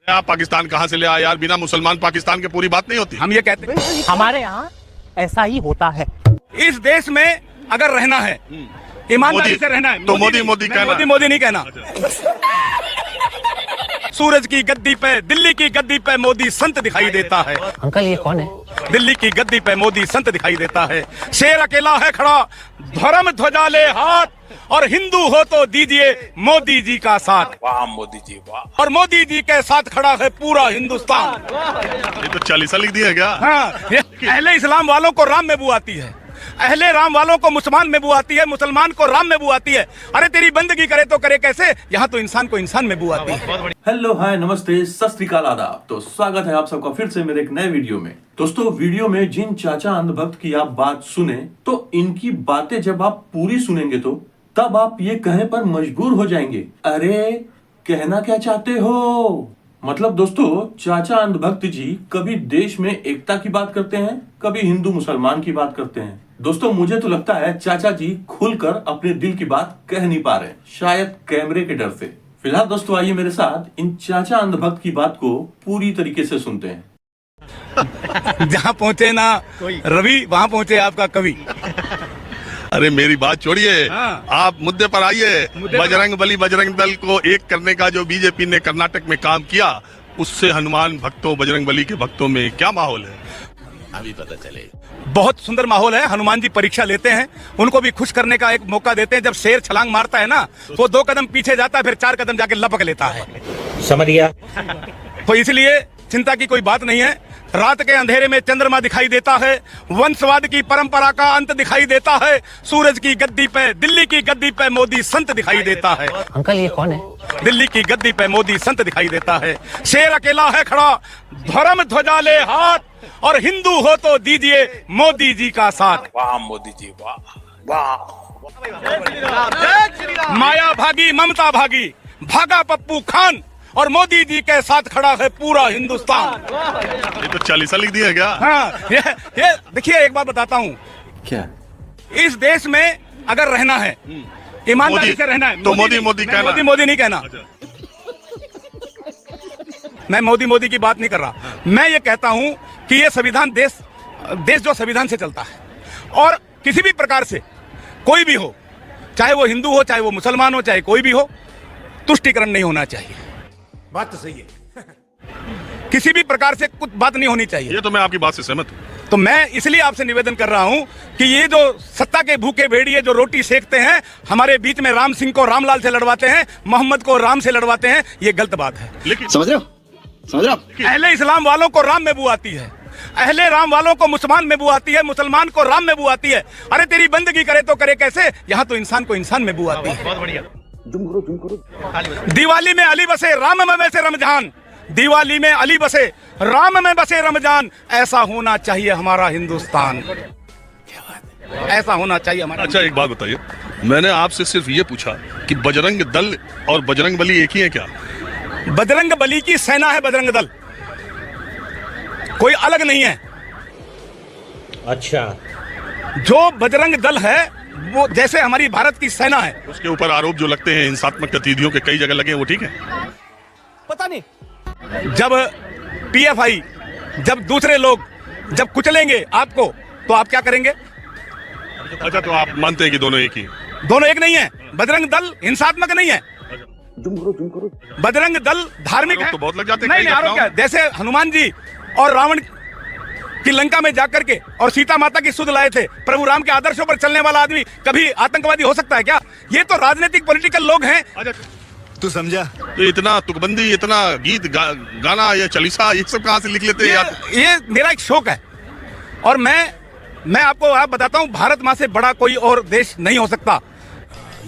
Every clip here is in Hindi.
आप पाकिस्तान कहाँ से ले आए यार? बिना मुसलमान पाकिस्तान के पूरी बात नहीं होती। हम ये कहते हैं हमारे यहाँ ऐसा ही होता है। इस देश में अगर रहना है, ईमानदारी से रहना है, तो मोदी कहना। मोदी नहीं कहना। सूरज की गद्दी पे, दिल्ली की गद्दी पे मोदी संत दिखाई देता है। अंकल ये कौन है? दिल्ली की गद्दी पे मोदी संत दिखाई देता है। शेर अकेला है खड़ा, धर्म ध्वजा ले हाथ, और हिंदू हो तो दीजिए मोदी जी का साथ। वाह मोदी जी वाह। और मोदी जी के साथ खड़ा है पूरा हिंदुस्तान। ये तो 40 लिख दिया क्या? हाँ, अहले इस्लाम वालों को राम में बू आती है, अहले राम वालों को मुसलमान में बू आती है, मुसलमान को राम में बू आती है। अरे तेरी बंदगी करे तो करे कैसे, यहाँ तो इंसान को इंसान में बू आती है। हेलो हाय नमस्ते सत श्री अकाल आदाब। तो स्वागत है आप सबका फिर से मेरे एक नए वीडियो में। दोस्तों वीडियो में जिन चाचा अंधभक्त की आप बात सुने, तो इनकी बातें जब आप पूरी सुनेंगे तो तब आप ये कहने पर मजबूर हो जाएंगे, अरे कहना क्या चाहते हो। मतलब दोस्तों चाचा अंधभक्त जी कभी देश में एकता की बात करते हैं, कभी हिंदू मुसलमान की बात करते हैं। दोस्तों मुझे तो लगता है चाचा जी खुलकर अपने दिल की बात कह नहीं पा रहे, शायद कैमरे के डर से। फिलहाल दोस्तों आइए मेरे साथ इन चाचा अंधभक्त की बात को पूरी तरीके से सुनते हैं। जहाँ पहुंचे ना रवि, वहाँ पहुंचे आपका कवि। अरे मेरी बात छोड़िए, हाँ। आप मुद्दे पर आइए। बजरंग बली बजरंग दल को एक करने का जो बीजेपी ने कर्नाटक में काम किया, उससे हनुमान भक्तों, बजरंग बली के भक्तों में क्या माहौल है अभी पता चले। बहुत सुंदर माहौल है। हनुमान जी परीक्षा लेते हैं, उनको भी खुश करने का एक मौका देते हैं। जब शेर छलांग मारता है ना, वो 2 कदम पीछे जाता है, फिर 4 कदम जाके लपक लेता है। समझ गया। तो इसलिए चिंता की कोई बात नहीं है। रात के अंधेरे में चंद्रमा दिखाई देता है, वंशवाद की परंपरा का अंत दिखाई देता है। सूरज की गद्दी पे, दिल्ली की गद्दी पे मोदी संत दिखाई देता है। अंकल ये कौन है? दिल्ली की गद्दी पे मोदी संत दिखाई देता है। शेर अकेला है खड़ा, धर्म ध्वजा ले हाथ, और हिंदू हो तो दीजिए मोदी जी का साथ। वाह मोदी जी वाह वाह। माया भागी ममता भागी, भागा पप्पू खान, और मोदी जी के साथ खड़ा है पूरा हिंदुस्तान। ये तो 40 लिख दिया क्या? हाँ, ये देखिए एक बात बताता हूँ, क्या इस देश में अगर रहना है, ईमानदारी से रहना है, तो मोदी कहना। मोदी नहीं कहना। मैं मोदी की बात नहीं कर रहा। मैं ये कहता हूं कि ये संविधान देश जो संविधान से चलता है, और किसी भी प्रकार से कोई भी हो, चाहे वो हिंदू हो, चाहे वो मुसलमान हो, चाहे कोई भी हो, तुष्टीकरण नहीं होना चाहिए। बात तो सही है। किसी भी प्रकार से कुछ बात नहीं होनी चाहिए। ये तो मैं आपकी बात से सहमत हूँ। तो मैं इसलिए आपसे निवेदन कर रहा हूं कि ये जो सत्ता के भूखे भेड़िए जो रोटी सेकते हैं, हमारे बीच में राम सिंह को रामलाल से लड़वाते हैं, मोहम्मद को राम से लड़वाते हैं, ये गलत बात है। लेकिन समझ रहे हो? अहले इस्लाम वालों को राम में बू आती है, अहले राम वालों को मुसलमान में बू आती है, मुसलमान को राम में बू आती है। अरे तेरी बंदगी करे तो करे कैसे, यहाँ तो इंसान को इंसान में बू आती है। जुम करो। दिवाली में अली बसे, राम में बसे रमजान। दिवाली में अली बसे, राम में बसे रमजान। ऐसा होना चाहिए हमारा हिंदुस्तान, ऐसा होना चाहिए हमारा। अच्छा एक बात बताइए, मैंने आपसे सिर्फ ये पूछा कि बजरंग दल और बजरंग बली एक ही है क्या? बजरंग बली की सेना है बजरंग दल, कोई अलग नहीं है। अच्छा, जो बजरंग दल है वो जैसे हमारी भारत की सेना है। उसके ऊपर आरोप जो लगते हैं हिंसात्मक गतिविधियों के कई जगह लगे हैं, वो ठीक है? पता नहीं, जब पीएफआई, जब दूसरे लोग जब कुचलेंगे आपको, तो आप क्या करेंगे? अच्छा तो आप मानते हैं कि दोनों एक ही? दोनों एक नहीं है। बजरंग दल हिंसात्मक नहीं है, जुम करो। बजरंग दल धार्मिक है। तो बहुत लग जाते हैं नहीं, कई नहीं, आरोप घटनाओं क्या? जैसे हनुमान जी और रावण की लंका में जाकर के और सीता माता की सुध लाए थे, प्रभु राम के आदर्शों पर चलने वाला आदमी कभी आतंकवादी हो सकता है क्या? ये तो राजनीतिक पॉलिटिकल लोग हैं। अच्छा तू समझा? तो इतना तुकबंदी, इतना गीत गाना, ये चालीसा, ये सब कहाँ से लिख लेते हैं यार? ये मेरा एक शौक है, और मैं आपको आप बताता हूँ, भारत माँ से बड़ा कोई और देश नहीं हो सकता।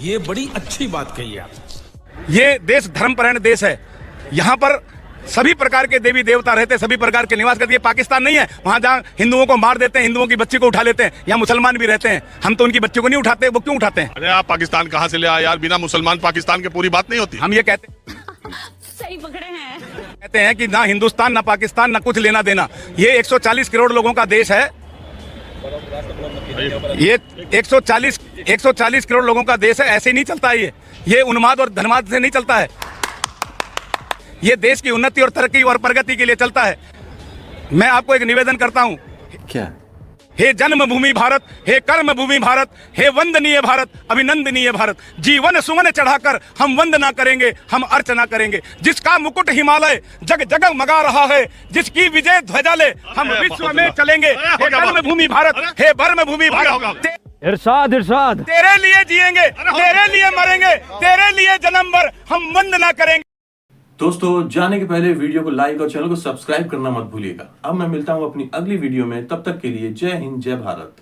ये बड़ी अच्छी बात कही आप। ये देश धर्मपरायण देश है। यहाँ पर सभी प्रकार के देवी देवता रहते हैं, सभी प्रकार के निवास करते हैं। पाकिस्तान नहीं है वहाँ जहाँ हिंदुओं को मार देते हैं, हिंदुओं की बच्ची को उठा लेते हैं। यहाँ मुसलमान भी रहते हैं, हम तो उनकी बच्ची को नहीं उठाते। वो क्यों उठाते हैं? अरे आप पाकिस्तान कहाँ से ले आए यार? बिना मुसलमान पाकिस्तान के पूरी बात नहीं होती। हम ये कहते सही पकड़े हैं, कहते हैं कि ना हिंदुस्तान ना पाकिस्तान ना कुछ लेना देना। ये 140 करोड़ लोगों का देश है। ये 140 करोड़ लोगों का देश है। ऐसे नहीं चलता है ये उन्माद और धनवाद से नहीं चलता है। ये देश की उन्नति और तरक्की और प्रगति के लिए चलता है। मैं आपको एक निवेदन करता हूं, क्या? हे जन्मभूमि भारत, हे कर्म भूमि भारत, हे वंदनीय भारत, अभिनंदनीय भारत, जीवन सुमन चढ़ाकर हम वंदना करेंगे, हम अर्चना करेंगे। जिसका मुकुट हिमालय जग जगह मगा रहा है, जिसकी विजय ध्वजा ले हम विश्व में चलेंगे। हे कर्म भूमि भारत, हे वर्म भूमि भारत, इरशाद इरशाद। तेरे लिए जिएंगे, तेरे लिए मरेंगे, तेरे लिए जन्म भर हम वंदना करेंगे। दोस्तों जाने के पहले वीडियो को लाइक और चैनल को सब्सक्राइब करना मत भूलिएगा। अब मैं मिलता हूं अपनी अगली वीडियो में, तब तक के लिए जय हिंद जय भारत।